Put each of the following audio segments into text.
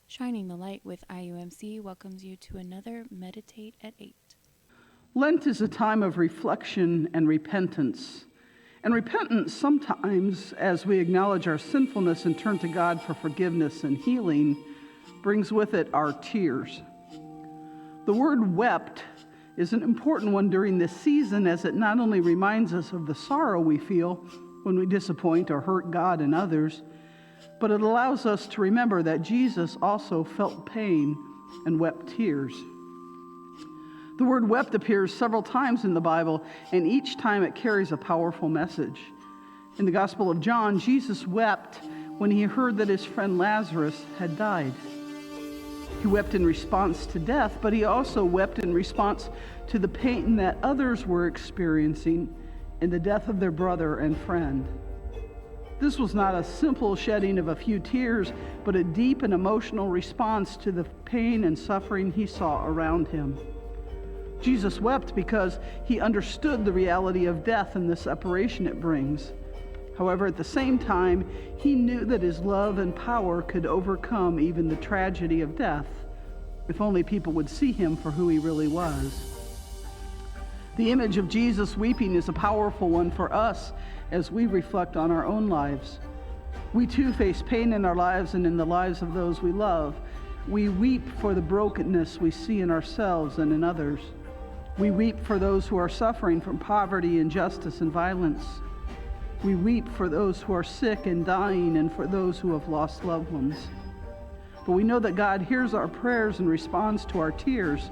Shining the Light with IUMC welcomes you to another Meditate at 8. Lent is a time of reflection and repentance. And repentance sometimes, as we acknowledge our sinfulness and turn to God for forgiveness and healing, brings with it our tears. The word wept is an important one during this season, as it not only reminds us of the sorrow we feel when we disappoint or hurt God and others, but it allows us to remember that Jesus also felt pain and wept tears. The word wept appears several times in the Bible, and each time it carries a powerful message. In the Gospel of John, Jesus wept when he heard that his friend Lazarus had died. He wept in response to death, but he also wept in response to the pain that others were experiencing in the death of their brother and friend. This was not a simple shedding of a few tears, but a deep and emotional response to the pain and suffering he saw around him. Jesus wept because he understood the reality of death and the separation it brings. However, at the same time, he knew that his love and power could overcome even the tragedy of death, if only people would see him for who he really was. The image of Jesus weeping is a powerful one for us as we reflect on our own lives. We too face pain in our lives and in the lives of those we love. We weep for the brokenness we see in ourselves and in others. We weep for those who are suffering from poverty, injustice, and violence. We weep for those who are sick and dying and for those who have lost loved ones. But we know that God hears our prayers and responds to our tears,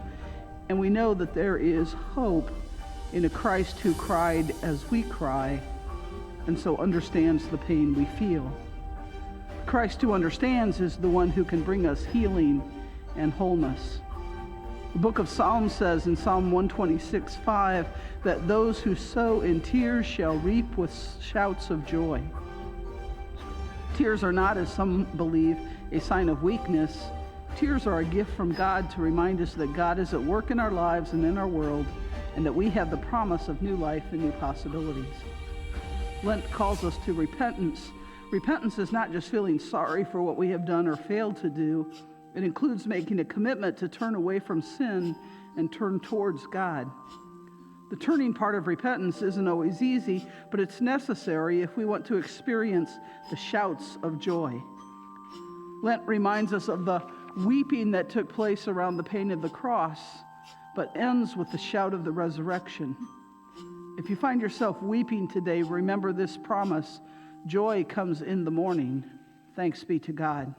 and we know that there is hope in a Christ who cried as we cry, and so understands the pain we feel. Christ who understands is the one who can bring us healing and wholeness. The book of Psalms says in Psalm 126:5 that those who sow in tears shall reap with shouts of joy. Tears are not, as some believe, a sign of weakness. Tears are a gift from God to remind us that God is at work in our lives and in our world, and that we have the promise of new life and new possibilities. Lent calls us to repentance. Repentance is not just feeling sorry for what we have done or failed to do. It includes making a commitment to turn away from sin and turn towards God. The turning part of repentance isn't always easy, but it's necessary if we want to experience the shouts of joy. Lent reminds us of the weeping that took place around the pain of the cross, but ends with the shout of the resurrection. If you find yourself weeping today, remember this promise: joy comes in the morning. Thanks be to God.